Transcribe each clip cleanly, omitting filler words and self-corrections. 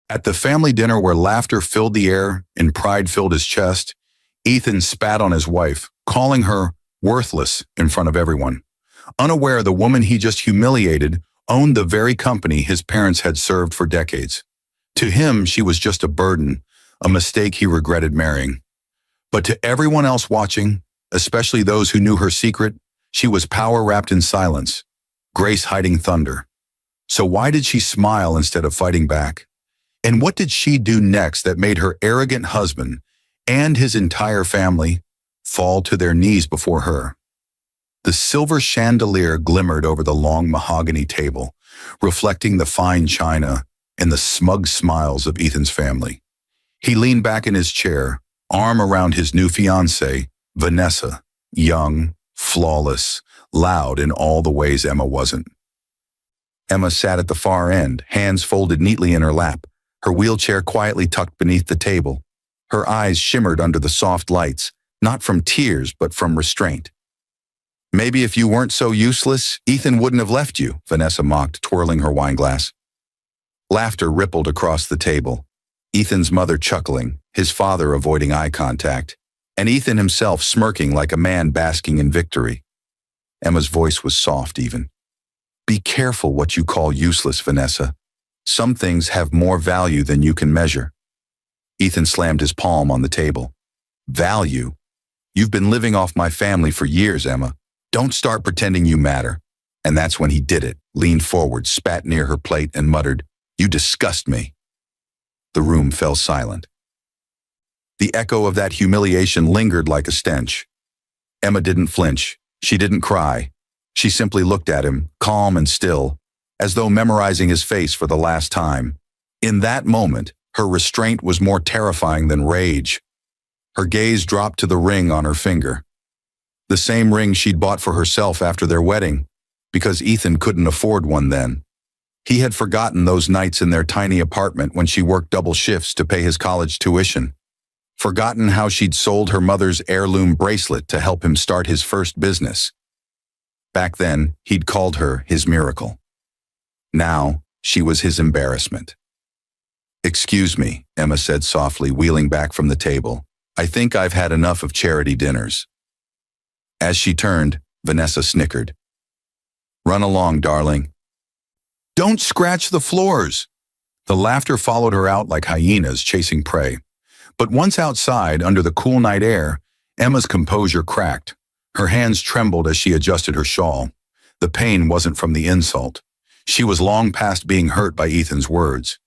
At the family dinner where laughter filled the air and pride filled his chest, Ethan spat on his wife, calling her worthless in front of everyone. Unaware the woman he just humiliated owned the very company his parents had served for decades. To him, she was just a burden, a mistake he regretted marrying. But to everyone else watching, especially those who knew her secret, she was power wrapped in silence, grace hiding thunder. So why did she smile instead of fighting back? And what did she do next that made her arrogant husband and his entire family fall to their knees before her? The silver chandelier glimmered over the long mahogany table, reflecting the fine china and the smug smiles of Ethan's family. He leaned back in his chair, arm around his new fiancée, Vanessa, young, flawless, loud in all the ways Emma wasn't. Emma sat at the far end, hands folded neatly in her lap, her wheelchair quietly tucked beneath the table. Her eyes shimmered under the soft lights, not from tears but from restraint. "Maybe if you weren't so useless, Ethan wouldn't have left you," Vanessa mocked, twirling her wineglass. Laughter rippled across the table. Ethan's mother chuckling, his father avoiding eye contact, and Ethan himself smirking like a man basking in victory. Emma's voice was soft even. "Be careful what you call useless, Vanessa. Some things have more value than you can measure." Ethan slammed his palm on the table. "Value? You've been living off my family for years, Emma. Don't start pretending you matter." And that's when he did it, leaned forward, spat near her plate, and muttered, "You disgust me." The room fell silent. The echo of that humiliation lingered like a stench. Emma didn't flinch. She didn't cry. She simply looked at him, calm and still, as though memorizing his face for the last time. In that moment, her restraint was more terrifying than rage. Her gaze dropped to the ring on her finger. The same ring she'd bought for herself after their wedding, because Ethan couldn't afford one then. He had forgotten those nights in their tiny apartment when she worked double shifts to pay his college tuition. Forgotten how she'd sold her mother's heirloom bracelet to help him start his first business. Back then, he'd called her his miracle. Now, she was his embarrassment. "Excuse me," Emma said softly, wheeling back from the table. "I think I've had enough of charity dinners." As she turned, Vanessa snickered. "Run along, darling." "Don't scratch the floors." The laughter followed her out like hyenas chasing prey. But once outside, under the cool night air, Emma's composure cracked. Her hands trembled as she adjusted her shawl. The pain wasn't from the insult. She was long past being hurt by Ethan's words.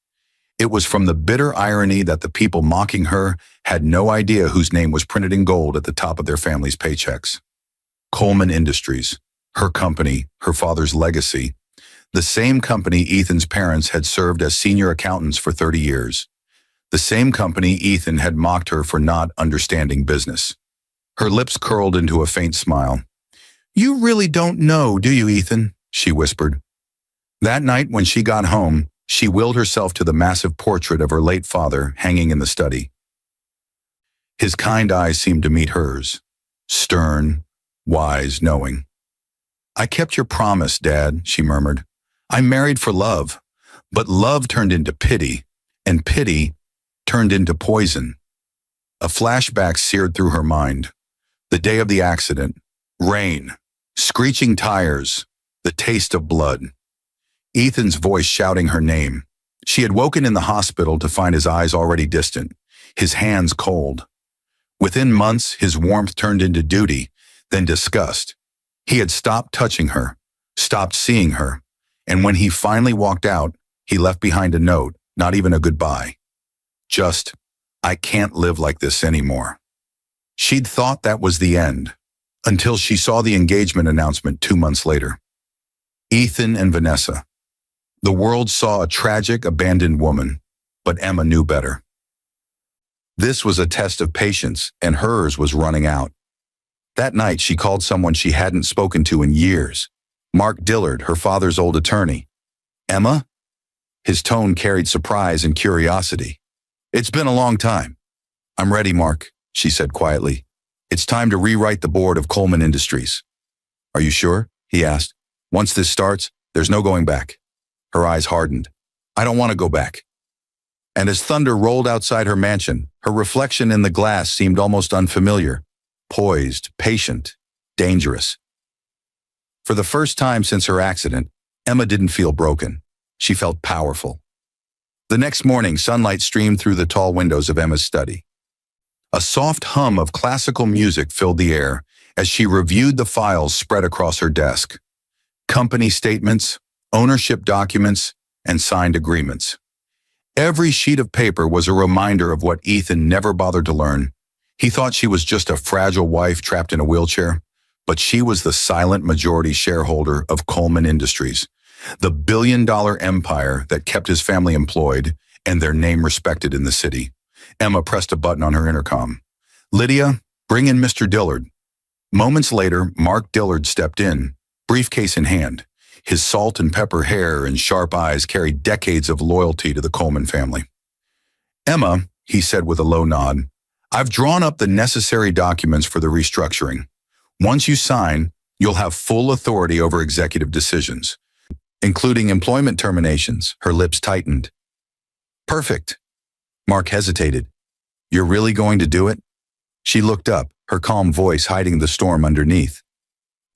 It was from the bitter irony that the people mocking her had no idea whose name was printed in gold at the top of their family's paychecks. Coleman Industries, her company, her father's legacy, the same company Ethan's parents had served as senior accountants for 30 years. The same company Ethan had mocked her for not understanding business. Her lips curled into a faint smile. "You really don't know, do you, Ethan?" she whispered. That night when she got home, she willed herself to the massive portrait of her late father hanging in the study. His kind eyes seemed to meet hers, stern, wise, knowing. "I kept your promise, Dad," she murmured. "I married for love, but love turned into pity, and pity turned into poison." A flashback seared through her mind. The day of the accident, rain, screeching tires, the taste of blood. Ethan's voice shouting her name. She had woken in the hospital to find his eyes already distant, his hands cold. Within months, his warmth turned into duty, then disgust. He had stopped touching her, stopped seeing her, and when he finally walked out, he left behind a note, not even a goodbye. Just, "I can't live like this anymore." She'd thought that was the end, until she saw the engagement announcement 2 months later. Ethan and Vanessa. The world saw a tragic, abandoned woman, but Emma knew better. This was a test of patience, and hers was running out. That night, she called someone she hadn't spoken to in years, Mark Dillard, her father's old attorney. "Emma?" His tone carried surprise and curiosity. "It's been a long time." "I'm ready, Mark," she said quietly. "It's time to rewrite the board of Coleman Industries." "Are you sure?" he asked. "Once this starts, there's no going back." Her eyes hardened. "I don't want to go back." And as thunder rolled outside her mansion, her reflection in the glass seemed almost unfamiliar, poised, patient, dangerous. For the first time since her accident, Emma didn't feel broken. She felt powerful. The next morning, sunlight streamed through the tall windows of Emma's study. A soft hum of classical music filled the air as she reviewed the files spread across her desk. Company statements, ownership documents, and signed agreements. Every sheet of paper was a reminder of what Ethan never bothered to learn. He thought she was just a fragile wife trapped in a wheelchair, but she was the silent majority shareholder of Coleman Industries, the billion-dollar empire that kept his family employed and their name respected in the city. Emma pressed a button on her intercom. "Lydia, bring in Mr. Dillard." Moments later, Mark Dillard stepped in, briefcase in hand. His salt and pepper hair and sharp eyes carried decades of loyalty to the Coleman family. "Emma," he said with a low nod, "I've drawn up the necessary documents for the restructuring. Once you sign, you'll have full authority over executive decisions, including employment terminations." Her lips tightened. "Perfect." Mark hesitated. "You're really going to do it?" She looked up, her calm voice hiding the storm underneath.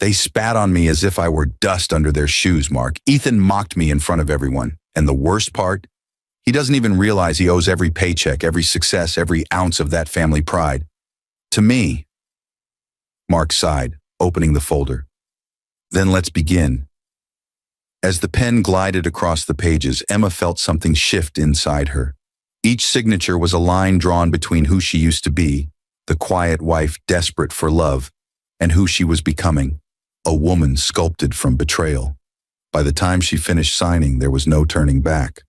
"They spat on me as if I were dust under their shoes, Mark. Ethan mocked me in front of everyone. And the worst part? He doesn't even realize he owes every paycheck, every success, every ounce of that family pride to me." Mark sighed, opening the folder. "Then let's begin." As the pen glided across the pages, Emma felt something shift inside her. Each signature was a line drawn between who she used to be, the quiet wife desperate for love, and who she was becoming, a woman sculpted from betrayal. By the time she finished signing, there was no turning back.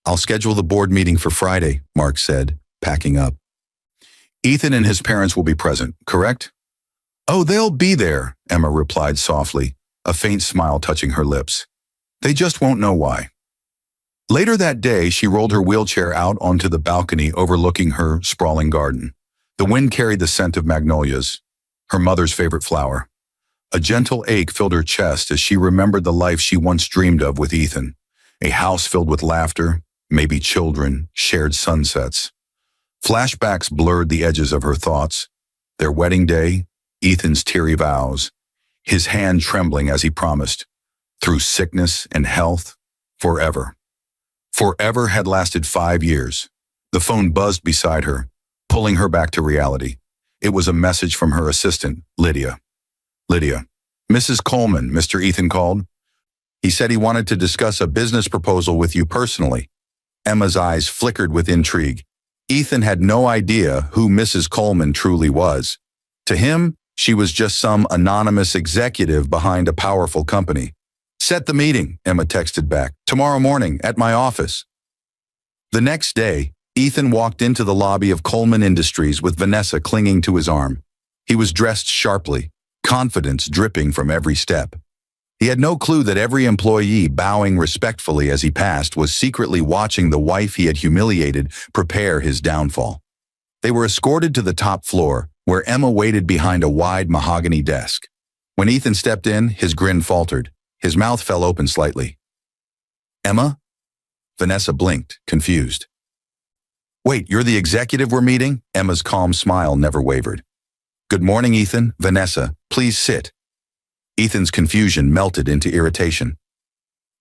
"I'll schedule the board meeting for Friday," Mark said, packing up. "Ethan and his parents will be present, correct?" "Oh, they'll be there," Emma replied softly, a faint smile touching her lips. "They just won't know why." Later that day, she rolled her wheelchair out onto the balcony overlooking her sprawling garden. The wind carried the scent of magnolias, her mother's favorite flower. A gentle ache filled her chest as she remembered the life she once dreamed of with Ethan. A house filled with laughter, maybe children, shared sunsets. Flashbacks blurred the edges of her thoughts. Their wedding day, Ethan's teary vows, his hand trembling as he promised, through sickness and health, forever. Forever had lasted 5 years. The phone buzzed beside her, pulling her back to reality. It was a message from her assistant, Lydia. "Lydia, Mrs. Coleman," Mr. Ethan called. "He said he wanted to discuss a business proposal with you personally." Emma's eyes flickered with intrigue. Ethan had no idea who Mrs. Coleman truly was. To him, she was just some anonymous executive behind a powerful company. "Set the meeting," Emma texted back. "Tomorrow morning, at my office." The next day, Ethan walked into the lobby of Coleman Industries with Vanessa clinging to his arm. He was dressed sharply, confidence dripping from every step. He had no clue that every employee bowing respectfully as he passed was secretly watching the wife he had humiliated prepare his downfall. They were escorted to the top floor, where Emma waited behind a wide mahogany desk. When Ethan stepped in, his grin faltered. His mouth fell open slightly. "Emma?" Vanessa blinked, confused. "Wait, you're the executive we're meeting?" Emma's calm smile never wavered. "Good morning, Ethan. Vanessa, please sit." Ethan's confusion melted into irritation.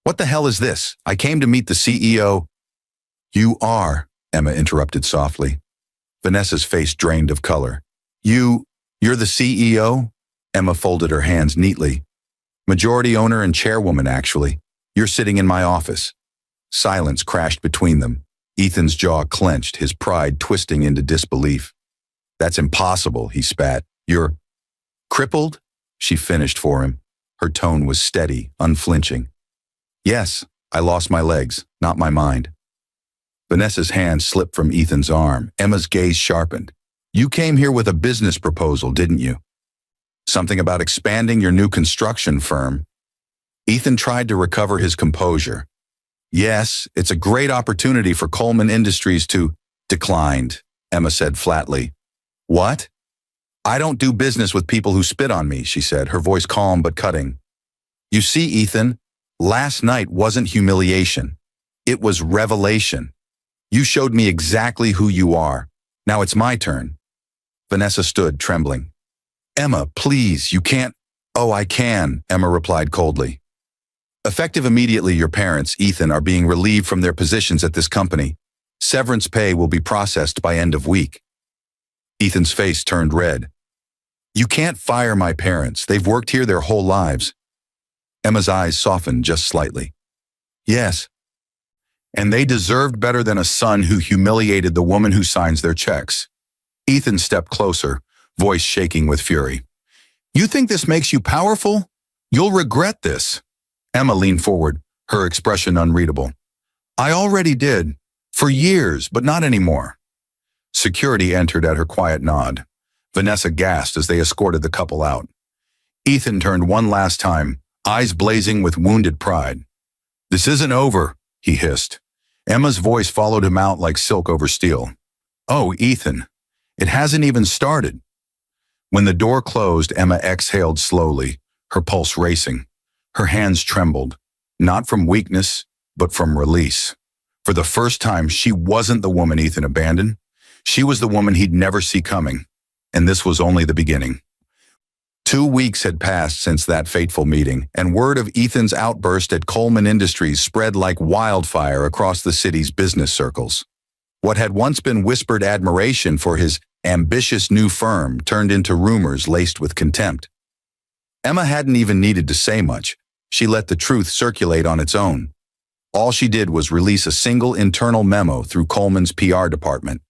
"What the hell is this? I came to meet the CEO." "You are," Emma interrupted softly. Vanessa's face drained of color. You're the CEO?" Emma folded her hands neatly. "Majority owner and chairwoman, actually. You're sitting in my office." Silence crashed between them. Ethan's jaw clenched, his pride twisting into disbelief. "That's impossible," he spat. "You're crippled?" She finished for him. Her tone was steady, unflinching. "Yes, I lost my legs, not my mind." Vanessa's hand slipped from Ethan's arm. Emma's gaze sharpened. "You came here with a business proposal, didn't you? Something about expanding your new construction firm." Ethan tried to recover his composure. "Yes, it's a great opportunity for Coleman Industries to..." "Declined," Emma said flatly. "What?" "I don't do business with people who spit on me," she said, her voice calm but cutting. "You see, Ethan, last night wasn't humiliation. It was revelation. You showed me exactly who you are. Now it's my turn." Vanessa stood, trembling. "Emma, please, you can't." "Oh, I can," Emma replied coldly. "Effective immediately, your parents, Ethan, are being relieved from their positions at this company. Severance pay will be processed by end of week." Ethan's face turned red. "You can't fire my parents. They've worked here their whole lives." Emma's eyes softened just slightly. "Yes. And they deserved better than a son who humiliated the woman who signs their checks." Ethan stepped closer, voice shaking with fury. "You think this makes you powerful? You'll regret this." Emma leaned forward, her expression unreadable. "I already did. For years, but not anymore." Security entered at her quiet nod. Vanessa gasped as they escorted the couple out. Ethan turned one last time, eyes blazing with wounded pride. "This isn't over," he hissed. Emma's voice followed him out like silk over steel. "Oh, Ethan, it hasn't even started." When the door closed, Emma exhaled slowly, her pulse racing. Her hands trembled, not from weakness, but from release. For the first time, she wasn't the woman Ethan abandoned. She was the woman he'd never see coming, and this was only the beginning. 2 weeks had passed since that fateful meeting, and word of Ethan's outburst at Coleman Industries spread like wildfire across the city's business circles. What had once been whispered admiration for his ambitious new firm turned into rumors laced with contempt. Emma hadn't even needed to say much. She let the truth circulate on its own. All she did was release a single internal memo through Coleman's PR department.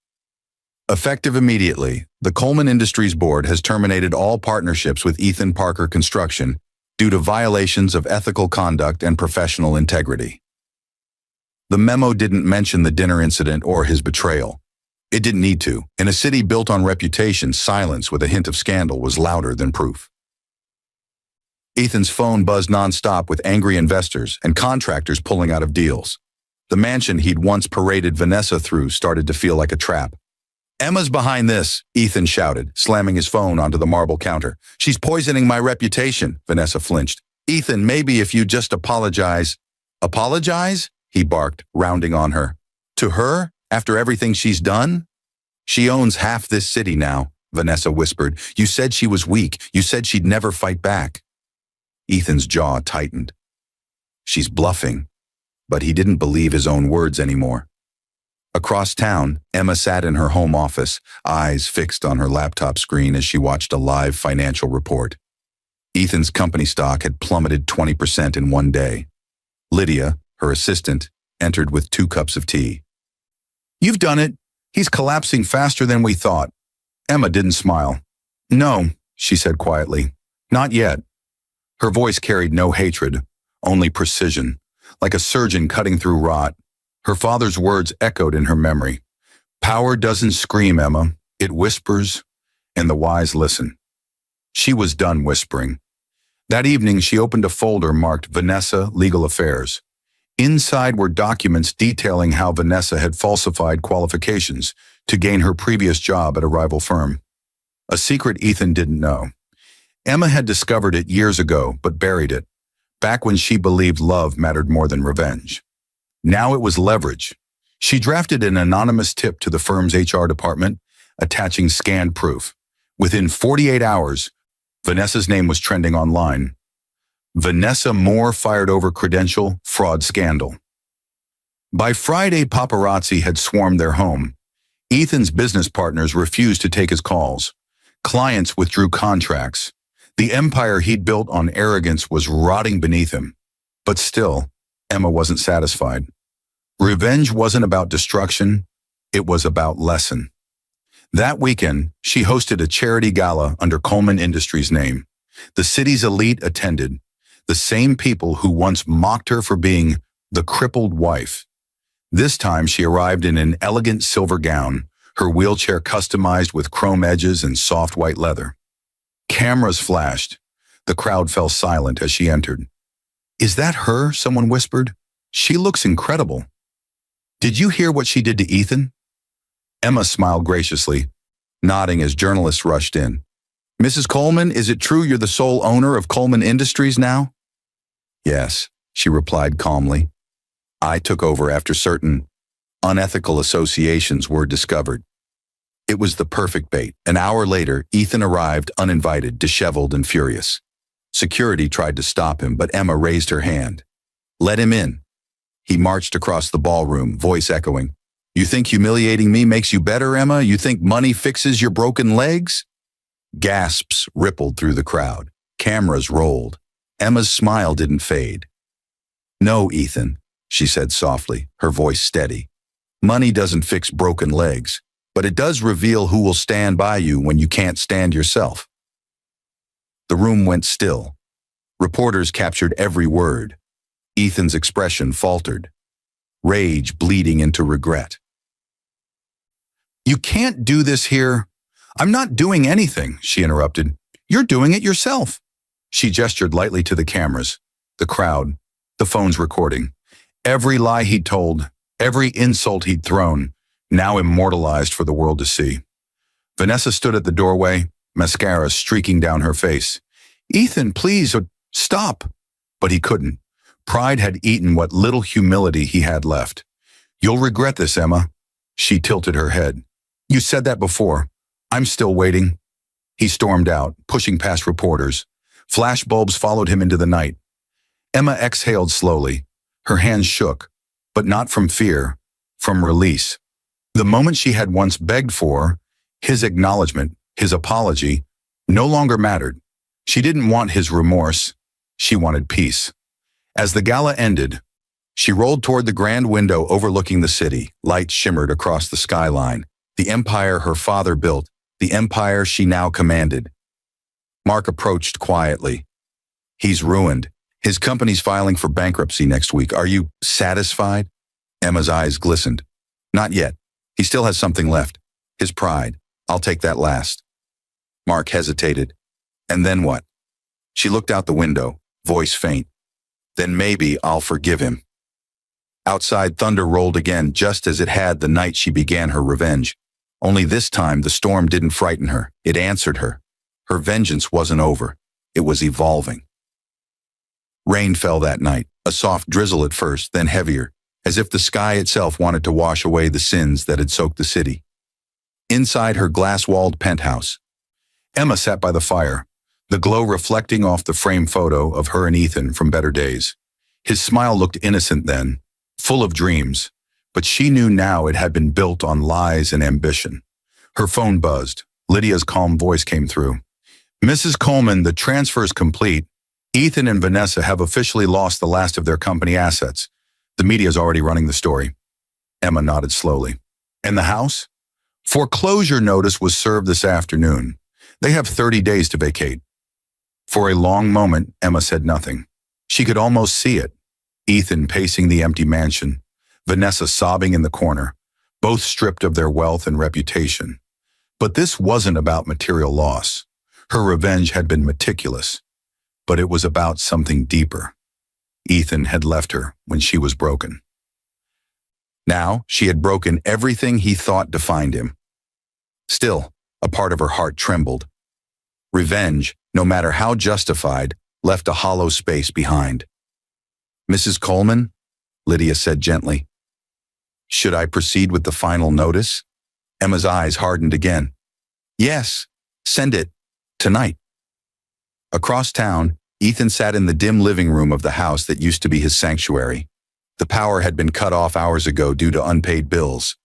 Effective immediately, the Coleman Industries Board has terminated all partnerships with Ethan Parker Construction due to violations of ethical conduct and professional integrity. The memo didn't mention the dinner incident or his betrayal. It didn't need to. In a city built on reputation, silence with a hint of scandal was louder than proof. Ethan's phone buzzed nonstop with angry investors and contractors pulling out of deals. The mansion he'd once paraded Vanessa through started to feel like a trap. "Emma's behind this," Ethan shouted, slamming his phone onto the marble counter. "She's poisoning my reputation," Vanessa flinched. "Ethan, maybe if you just apologize." "Apologize?" he barked, rounding on her. "To her? After everything she's done?" "She owns half this city now," Vanessa whispered. "You said she was weak. You said she'd never fight back." Ethan's jaw tightened. She's bluffing, but he didn't believe his own words anymore. Across town, Emma sat in her home office, eyes fixed on her laptop screen as she watched a live financial report. Ethan's company stock had plummeted 20% in one day. Lydia, her assistant, entered with 2 cups of tea. "You've done it. He's collapsing faster than we thought." Emma didn't smile. "No," she said quietly. "Not yet." Her voice carried no hatred, only precision, like a surgeon cutting through rot. Her father's words echoed in her memory. "Power doesn't scream, Emma. It whispers, and the wise listen." She was done whispering. That evening, she opened a folder marked Vanessa Legal Affairs. Inside were documents detailing how Vanessa had falsified qualifications to gain her previous job at a rival firm. A secret Ethan didn't know. Emma had discovered it years ago, but buried it, back when she believed love mattered more than revenge. Now it was leverage. She drafted an anonymous tip to the firm's HR department, attaching scanned proof. Within 48 hours, Vanessa's name was trending online. Vanessa Moore fired over credential fraud scandal. By Friday, paparazzi had swarmed their home. Ethan's business partners refused to take his calls. Clients withdrew contracts. The empire he'd built on arrogance was rotting beneath him. But still, Emma wasn't satisfied. Revenge wasn't about destruction, it was about lesson. That weekend, she hosted a charity gala under Coleman Industries' name. The city's elite attended, the same people who once mocked her for being the crippled wife. This time she arrived in an elegant silver gown, her wheelchair customized with chrome edges and soft white leather. Cameras flashed. The crowd fell silent as she entered. "Is that her?" someone whispered. "She looks incredible." "Did you hear what she did to Ethan?" Emma smiled graciously, nodding as journalists rushed in. "Mrs. Coleman, is it true you're the sole owner of Coleman Industries now?" "Yes," she replied calmly. "I took over after certain Unethical associations were discovered. It was the perfect bait. An hour later, Ethan arrived uninvited, disheveled and furious. Security tried to stop him, but Emma raised her hand. Let him in. He marched across the ballroom, voice echoing. You think humiliating me makes you better, Emma? You think money fixes your broken legs? Gasps rippled through the crowd. Cameras rolled. Emma's smile didn't fade. No, Ethan, she said softly, her voice steady. Money doesn't fix broken legs, but it does reveal who will stand by you when you can't stand yourself. The room went still. Reporters captured every word. Ethan's expression faltered, rage bleeding into regret. You can't do this here. I'm not doing anything, she interrupted. You're doing it yourself. She gestured lightly to the cameras, the crowd, the phones recording. Every lie he'd told, every insult he'd thrown, now immortalized for the world to see. Vanessa stood at the doorway, mascara streaking down her face. Ethan, please, stop. But he couldn't. Pride had eaten what little humility he had left. You'll regret this, Emma. She tilted her head. You said that before. I'm still waiting. He stormed out, pushing past reporters. Flashbulbs followed him into the night. Emma exhaled slowly. Her hands shook, but not from fear, from release. The moment she had once begged for, his acknowledgement, his apology, no longer mattered. She didn't want his remorse. She wanted peace. As the gala ended, she rolled toward the grand window overlooking the city. Light shimmered across the skyline. The empire her father built, the empire she now commanded. Mark approached quietly. He's ruined. His company's filing for bankruptcy next week. Are you satisfied? Emma's eyes glistened. Not yet. He still has something left. His pride. I'll take that last. Mark hesitated. And then what? She looked out the window, voice faint. Then maybe I'll forgive him. Outside, thunder rolled again, just as it had the night she began her revenge. Only this time, the storm didn't frighten her. It answered her. Her vengeance wasn't over. It was evolving. Rain fell that night, a soft drizzle at first, then heavier, as if the sky itself wanted to wash away the sins that had soaked the city. Inside her glass-walled penthouse, Emma sat by the fire, the glow reflecting off the framed photo of her and Ethan from better days. His smile looked innocent then, full of dreams, but she knew now it had been built on lies and ambition. Her phone buzzed. Lydia's calm voice came through. Mrs. Coleman, the transfer's complete. Ethan and Vanessa have officially lost the last of their company assets. The media's already running the story. Emma nodded slowly. And the house? Foreclosure notice was served this afternoon. They have 30 days to vacate. For a long moment, Emma said nothing. She could almost see it. Ethan pacing the empty mansion, Vanessa sobbing in the corner, both stripped of their wealth and reputation. But this wasn't about material loss. Her revenge had been meticulous, but it was about something deeper. Ethan had left her when she was broken. Now, she had broken everything he thought defined him. Still, a part of her heart trembled. Revenge, no matter how justified, left a hollow space behind. Mrs. Coleman, Lydia said gently. Should I proceed with the final notice? Emma's eyes hardened again. Yes, send it, tonight. Across town, Ethan sat in the dim living room of the house that used to be his sanctuary. The power had been cut off hours ago due to unpaid bills.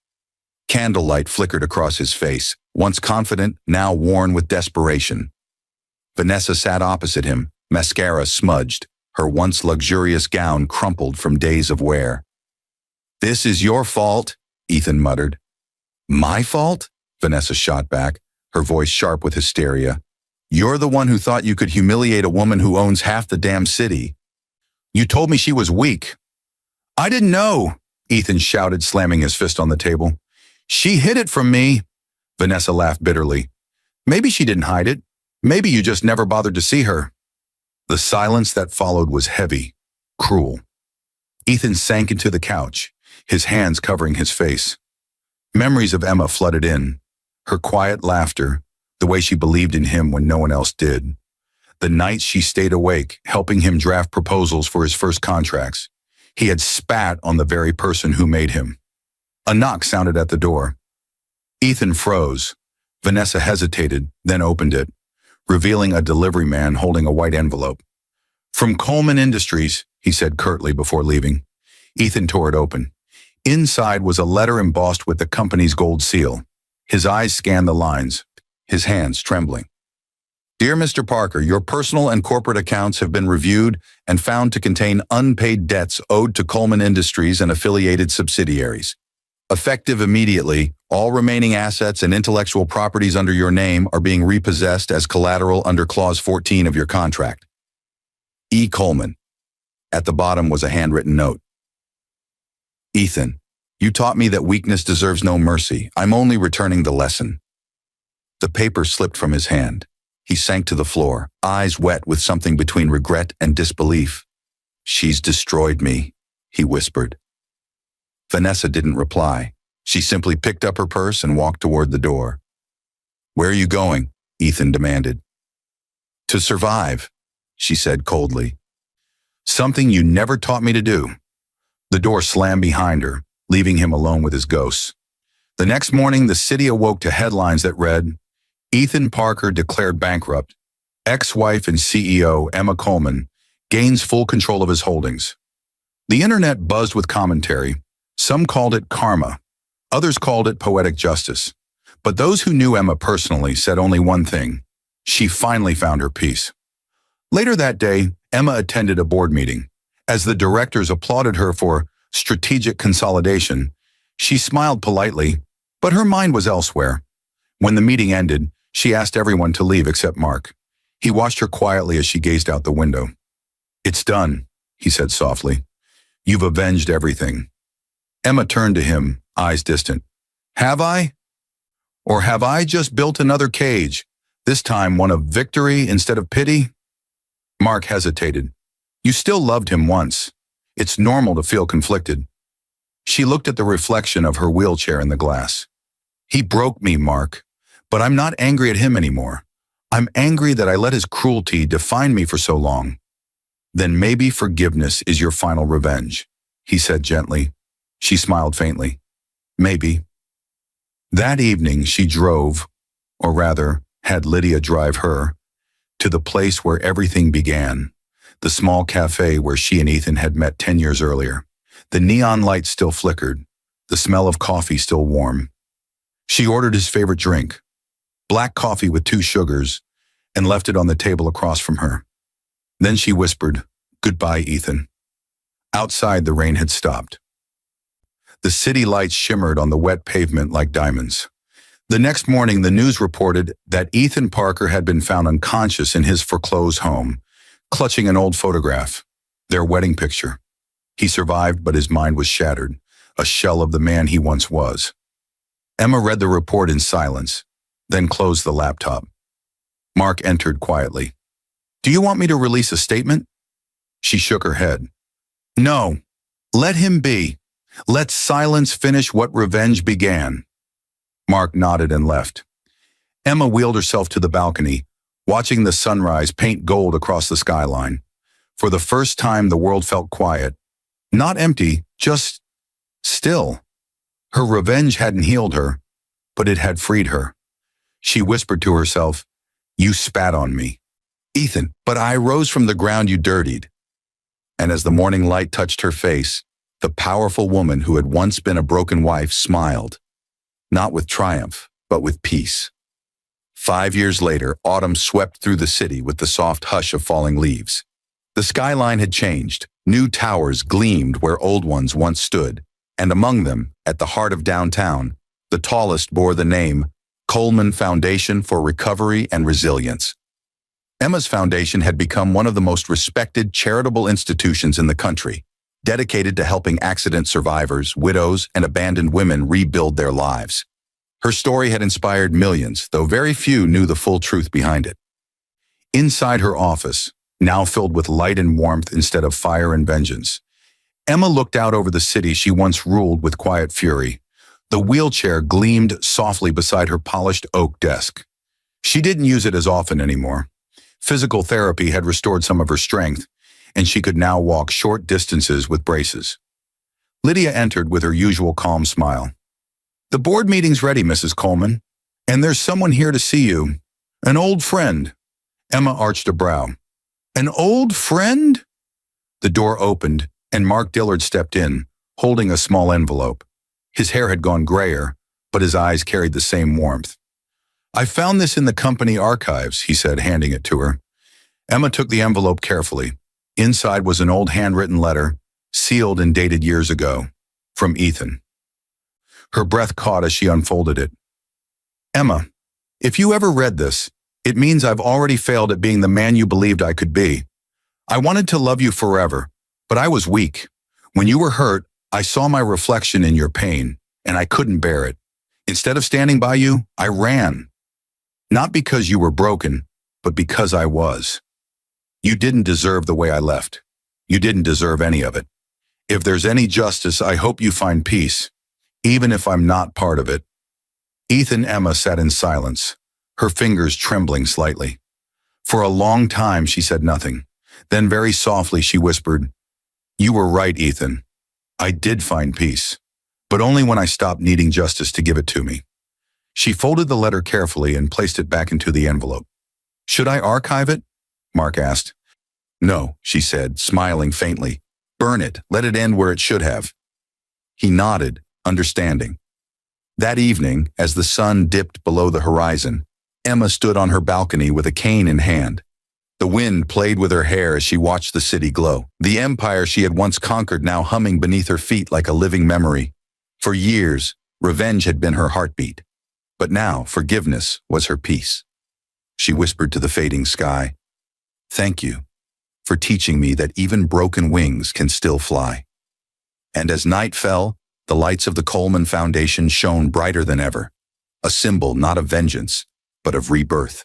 Candlelight flickered across his face, once confident, now worn with desperation. Vanessa sat opposite him, mascara smudged, her once luxurious gown crumpled from days of wear. This is your fault, Ethan muttered. My fault? Vanessa shot back, her voice sharp with hysteria. You're the one who thought you could humiliate a woman who owns half the damn city. You told me she was weak. I didn't know, Ethan shouted, slamming his fist on the table. She hid it from me. Vanessa laughed bitterly. Maybe she didn't hide it. Maybe you just never bothered to see her. The silence that followed was heavy, cruel. Ethan sank into the couch, his hands covering his face. Memories of Emma flooded in, her quiet laughter, the way she believed in him when no one else did. The nights she stayed awake, helping him draft proposals for his first contracts. He had spat on the very person who made him. A knock sounded at the door. Ethan froze. Vanessa hesitated, then opened it, revealing a delivery man holding a white envelope. "From Coleman Industries," he said curtly before leaving. Ethan tore it open. Inside was a letter embossed with the company's gold seal. His eyes scanned the lines, his hands trembling. "Dear Mr. Parker, your personal and corporate accounts have been reviewed and found to contain unpaid debts owed to Coleman Industries and affiliated subsidiaries. Effective immediately, all remaining assets and intellectual properties under your name are being repossessed as collateral under Clause 14 of your contract. E. Coleman." At the bottom was a handwritten note. "Ethan, you taught me that weakness deserves no mercy. I'm only returning the lesson." The paper slipped from his hand. He sank to the floor, eyes wet with something between regret and disbelief. "She's destroyed me," he whispered. Vanessa didn't reply. She simply picked up her purse and walked toward the door. "Where are you going?" Ethan demanded. "To survive," she said coldly. "Something you never taught me to do." The door slammed behind her, leaving him alone with his ghosts. The next morning, the city awoke to headlines that read, "Ethan Parker declared bankrupt. Ex-wife and CEO Emma Coleman gains full control of his holdings." The internet buzzed with commentary. Some called it karma. Others called it poetic justice. But those who knew Emma personally said only one thing: she finally found her peace. Later that day, Emma attended a board meeting. As the directors applauded her for strategic consolidation, she smiled politely, but her mind was elsewhere. When the meeting ended, she asked everyone to leave except Mark. He watched her quietly as she gazed out the window. "It's done," he said softly. "You've avenged everything." Emma turned to him, eyes distant. "Have I? Or have I just built another cage, this time one of victory instead of pity?" Mark hesitated. "You still loved him once. It's normal to feel conflicted." She looked at the reflection of her wheelchair in the glass. "He broke me, Mark, but I'm not angry at him anymore. I'm angry that I let his cruelty define me for so long." "Then maybe forgiveness is your final revenge," he said gently. She smiled faintly. "Maybe." That evening she drove, or rather, had Lydia drive her, to the place where everything began, the small cafe where she and Ethan had met 10 years earlier. The neon lights still flickered, the smell of coffee still warm. She ordered his favorite drink, black coffee with 2 sugars, and left it on the table across from her. Then she whispered, "Goodbye, Ethan." Outside, the rain had stopped. The city lights shimmered on the wet pavement like diamonds. The next morning, the news reported that Ethan Parker had been found unconscious in his foreclosed home, clutching an old photograph, their wedding picture. He survived, but his mind was shattered, a shell of the man he once was. Emma read the report in silence, then closed the laptop. Mark entered quietly. "Do you want me to release a statement?" She shook her head. "No, let him be. Let silence finish what revenge began." Mark nodded and left. Emma wheeled herself to the balcony, watching the sunrise paint gold across the skyline. For the first time, the world felt quiet. Not empty, just still. Her revenge hadn't healed her, but it had freed her. She whispered to herself, "You spat on me, Ethan, but I rose from the ground you dirtied." And as the morning light touched her face, the powerful woman who had once been a broken wife smiled, not with triumph, but with peace. 5 years later, autumn swept through the city with the soft hush of falling leaves. The skyline had changed. New towers gleamed where old ones once stood, and among them, at the heart of downtown, the tallest bore the name Coleman Foundation for Recovery and Resilience. Emma's foundation had become one of the most respected charitable institutions in the country, dedicated to helping accident survivors, widows, and abandoned women rebuild their lives. Her story had inspired millions, though very few knew the full truth behind it. Inside her office, now filled with light and warmth instead of fire and vengeance, Emma looked out over the city she once ruled with quiet fury. The wheelchair gleamed softly beside her polished oak desk. She didn't use it as often anymore. Physical therapy had restored some of her strength, and she could now walk short distances with braces. Lydia entered with her usual calm smile. "The board meeting's ready, Mrs. Coleman, and there's someone here to see you. An old friend." Emma arched a brow. "An old friend?" The door opened, and Mark Dillard stepped in, holding a small envelope. His hair had gone grayer, but his eyes carried the same warmth. "I found this in the company archives," he said, handing it to her. Emma took the envelope carefully. Inside was an old handwritten letter, sealed and dated years ago, from Ethan. Her breath caught as she unfolded it. "Emma, if you ever read this, it means I've already failed at being the man you believed I could be. I wanted to love you forever, but I was weak. When you were hurt, I saw my reflection in your pain, and I couldn't bear it. Instead of standing by you, I ran. Not because you were broken, but because I was. You didn't deserve the way I left. You didn't deserve any of it. If there's any justice, I hope you find peace, even if I'm not part of it." Ethan and Emma sat in silence, her fingers trembling slightly. For a long time, she said nothing. Then very softly, she whispered, "You were right, Ethan. I did find peace, but only when I stopped needing justice to give it to me." She folded the letter carefully and placed it back into the envelope. "Should I archive it?" Mark asked. "No," she said, smiling faintly. "Burn it. Let it end where it should have." He nodded, understanding. That evening, as the sun dipped below the horizon, Emma stood on her balcony with a cane in hand. The wind played with her hair as she watched the city glow. The empire she had once conquered now humming beneath her feet like a living memory. For years, revenge had been her heartbeat. But now, forgiveness was her peace. She whispered to the fading sky, "Thank you for teaching me that even broken wings can still fly." And as night fell, the lights of the Coleman Foundation shone brighter than ever, a symbol not of vengeance, but of rebirth.